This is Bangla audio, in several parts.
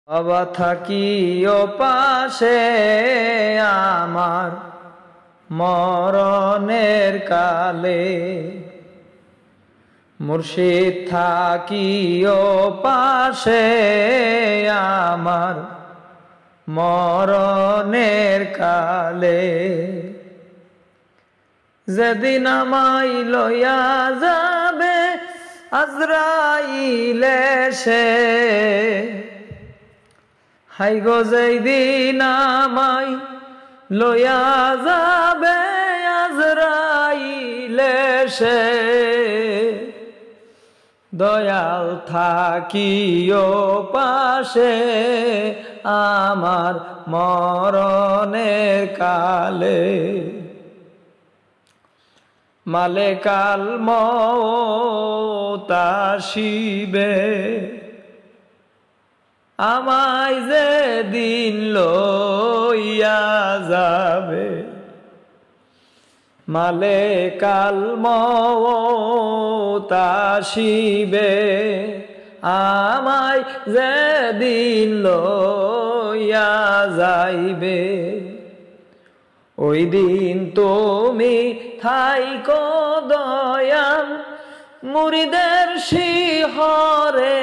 বাবা থাকিও পাশে আমার মরণের কালে, মুর্শিদ থাকিও পাশে আমার মরণের কালে। যেদিন আমায় লইয়া যাবে আজরাইল এসে, হাই গো যেদিন আমায় লইয়া যাবে আজরাইল এসে, দয়াল থাকিও পাশে আমার মরণের কালে। মালেকাল মউত আসিবে আমায় যেদিন লইয়া যাবে, মালেকাল মউত আসিবে আমায় যেদিন লইয়া যাইবে। ওই দিন তুমি থাইকো দয়াল মুরিদের শিহরে,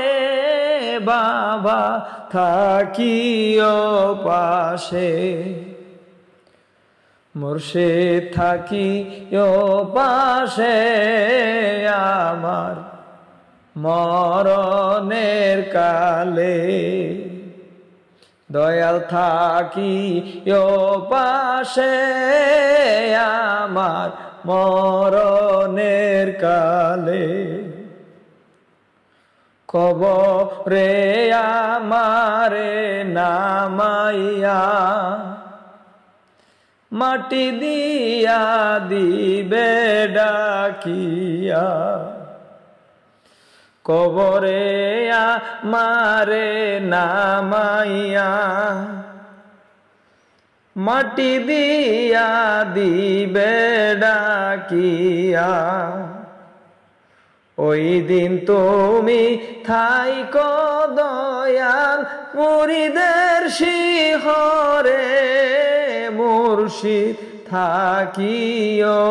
বাবা থাকিও পাশে, মুর্শিদ থাকিও পাশে আমার মরণের কালে। দয়াল থাকিও পাশে আমার মরণের কালে। কবরে আমারে নামাইয়া মাটি দিয়া দিবে ডাকিয়া, কবরে আমারে নামাইয়া মাটি দিয়া দিবে ডাকিয়া। ওই দিন তুমি থাইকো দয়াল মুরিদের শিহরে, মুর্শিদ থাকিও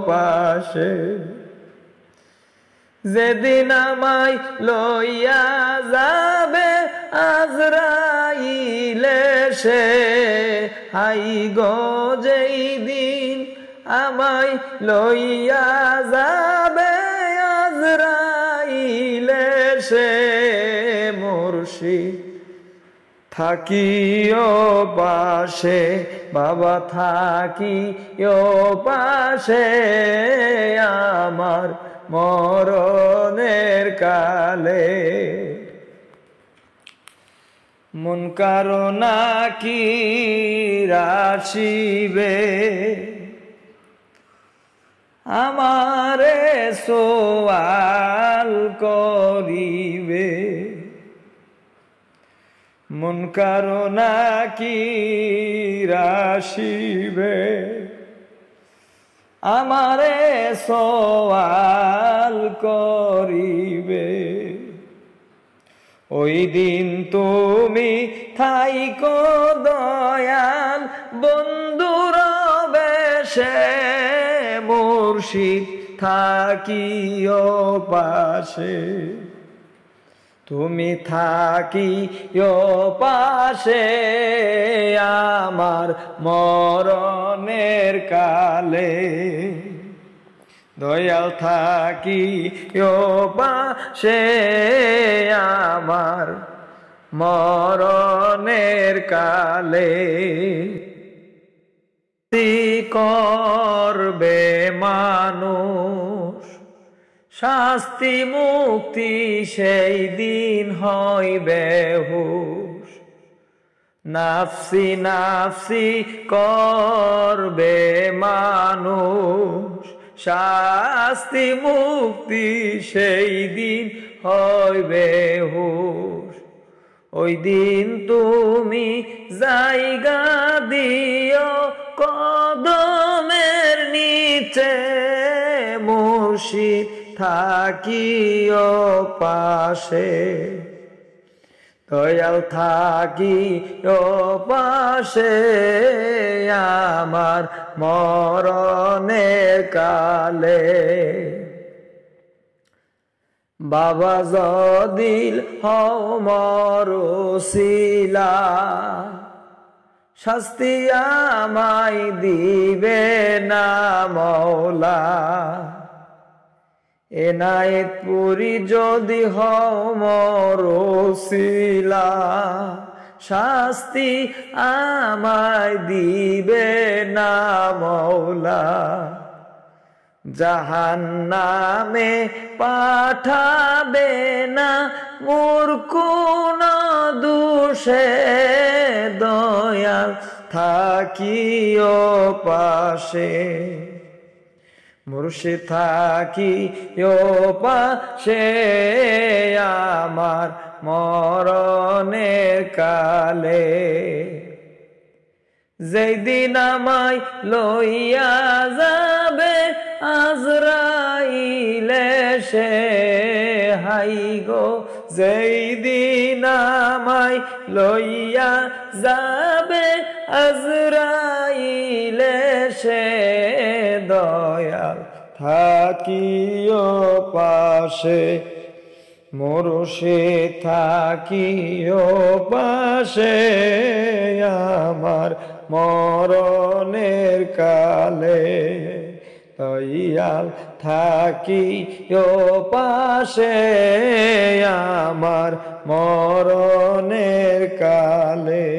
পাশে। যেদিন আমায় লইয়া যাবে আজরাইল এসে, হাই গো যেই দিন আমায় লইয়া যাবে আজরাইল এসে, মুর্শিদ থাকিও পাশে, বাবা থাকিও পাশে আমার মরণের কালে। মুনকার নাকির আসিবে আমারে সওয়াল করিবে, মুনকার নাকির আসিবে আমারে সওয়াল করিবে। ওই দিন তুমি থাইকো দয়াল বন্ধুর বেশে, মুর্শিদ থাকিও পাশে, তুমি থাকিও পাশে আমার মরণের কালে। দয়াল থাকিও পাশে আমার মরণের কালে। করবে মানুষ শাস্তি মুক্তি সেই দিন হইবে হুশ, নাফসি নাফসি করবে মানুষ শাস্তি মুক্তি সেই দিন হইবে হুশ। ওই দিন তুমি জায়গা দিও কদমের নিচে, মুর্শিদ থাকিও পাশে, দয়াল থাকি ও পাশে আমার মরণের কালে। বাবা যদিল হও মরুশিলা, শাস্তি আমায় দিবে না মওলা। এনায়েত পুরি যদি হও মরুশিলা, শাস্তি আমায় দিবে না মওলা। জাহান্নামে পাঠাবে না মোর কোন দোষে, দয়াল থাকিও পাশে। মুর্শিদ থাকিও পাশে আমার মরণের কালে। যেই দিন আমায় লইয়া যাবে আজরাইলে সে, হাই গো যেই দিন আমায় লইয়া যাবে আজরাইলে সে, দয়াল থাকিও পাশে। মুর্শিদ থাকিও পাশে আমার মরণের কালে। দয়াল থাকিও পাশে আমার মরণের কালে।